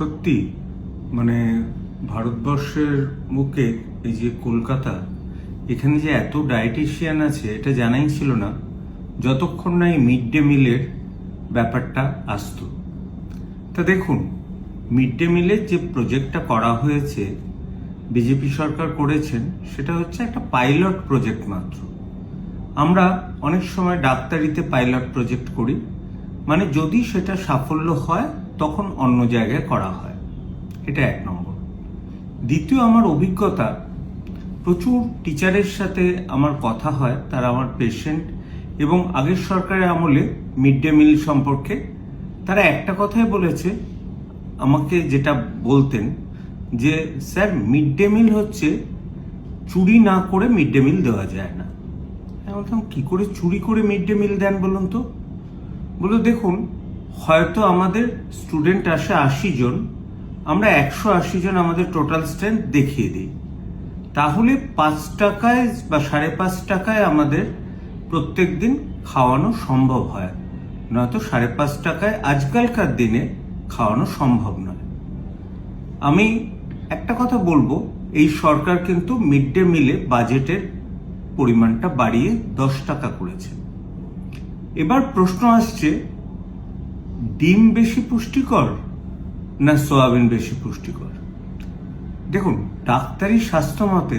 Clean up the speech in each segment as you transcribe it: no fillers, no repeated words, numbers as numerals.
সত্যি মানে ভারতবর্ষের বুকে এই যে কলকাতা, এখানে যে এত ডায়েটিশিয়ান আছে এটা জানাই ছিল না যতক্ষণ না এই মিড ডে মিলের ব্যাপারটা আসতো। তা দেখুন, মিড ডে মিলের যে প্রজেক্টটা করা হয়েছে, বিজেপি সরকার করেছেন, সেটা হচ্ছে একটা পাইলট প্রজেক্ট মাত্র। আমরা অনেক সময় ডাক্তারিতে পাইলট প্রজেক্ট করি, মানে যদি সেটা সাফল্য হয় তখন অন্য জায়গায় করা হয়। এটা এক নম্বর। দ্বিতীয়, আমার অভিজ্ঞতা, প্রচুর টিচারের সাথে আমার কথা হয়, তারা আমার পেশেন্ট, এবং আগের সরকারের আমলে মিড ডে মিল সম্পর্কে তারা একটা কথাই বলেছে আমাকে, যেটা বলতেন যে স্যার, মিড ডে মিল হচ্ছে চুরি না করে মিড ডে মিল দেওয়া যায় না। আমি বলতাম, কি করে চুরি করে মিড ডে মিল দেন বলুন তো? বলে দেখুন, হয়তো আমাদের স্টুডেন্ট আসে 80 জন, আমরা 180 জন আমাদের টোটাল স্ট্রেংথ দেখিয়ে দিই, তাহলে 5 টাকায় বা 5.5 টাকায় আমাদের প্রত্যেক দিন খাওয়ানো সম্ভব হয়, নয়তো 5.5 টাকায় আজকালকার দিনে খাওয়ানো সম্ভব নয়। আমি একটা কথা বলবো, এই সরকার কিন্তু মিড ডে মিলে বাজেটের পরিমাণটা বাড়িয়ে 10 টাকা করেছে। এবার প্রশ্ন আসছে, ডিম বেশি পুষ্টিকর না সয়াবিন বেশি পুষ্টিকর? দেখুন, ডাক্তারি স্বাস্থ্য মতে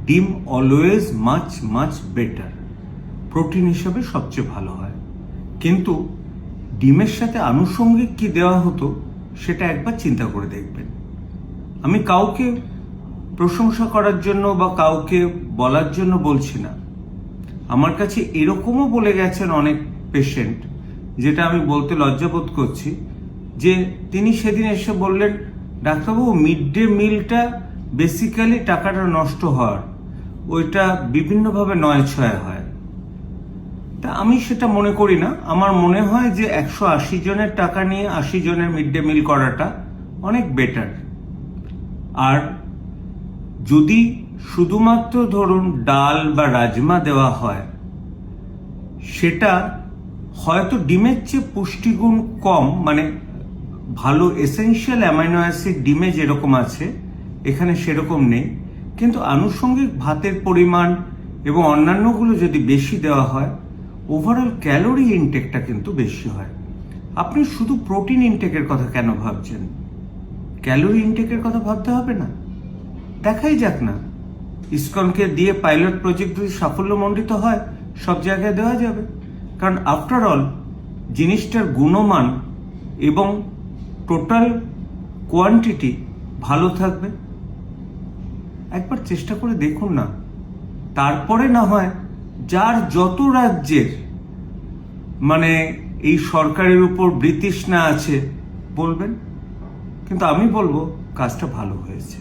ডিম always much much better, protein হিসেবে সবচেয়ে ভালো হয়। কিন্তু ডিমের সাথে আনুষঙ্গিক কি দেওয়া হতো সেটা একবার চিন্তা করে দেখবেন। আমি কাউকে প্রশংসা করার জন্য বা কাউকে বলার জন্য বলছি না, আমার কাছে এরকমও বলে গেছেন অনেক পেশেন্ট, যেটা আমি বলতে লজ্জাবোধ করছি, যে তিনি সেদিন এসে বললেন, ডাক্তারবাবু, মিড ডে মিলটা বেসিক্যালি টাকাটা নষ্ট হওয়ার, ওইটা বিভিন্নভাবে নয় ছয় হয়। তা আমি সেটা মনে করি না। আমার মনে হয় যে 180 জনের টাকা নিয়ে 80 জনের মিড ডে মিল করাটা অনেক বেটার। আর যদি শুধুমাত্র ধরুন ডাল বা রাজমা দেওয়া হয়, সেটা হয়তো ডিমের চেয়ে পুষ্টিগুণ কম, মানে ভালো এসেনশিয়াল অ্যামাইনো অ্যাসিড ডিমে যেরকম আছে এখানে সেরকম নেই, কিন্তু আনুষঙ্গিক ভাতের পরিমাণ এবং অন্যান্যগুলো যদি বেশি দেওয়া হয়, ওভারঅল ক্যালোরি ইনটেকটা কিন্তু বেশি হয়। আপনি শুধু প্রোটিন ইনটেকের কথা কেন ভাবছেন? ক্যালোরি ইনটেকের কথা ভাবতে হবে না? দেখাই যাক না, ইসকনকে দিয়ে পাইলট প্রজেক্ট যদি সাফল্যমণ্ডিত হয়, সব জায়গায় দেওয়া যাবে। কারণ আফটার অল জিনিসটার গুণমান এবং টোটাল কোয়ান্টিটি ভালো থাকবে। একবার চেষ্টা করে দেখুন না, তারপরে না হয় যার যত রাজ্যের মানে এই সরকারের উপর ব্রিটিশ না আছে বলবেন, কিন্তু আমি বলবো কাজটা ভালো হয়েছে।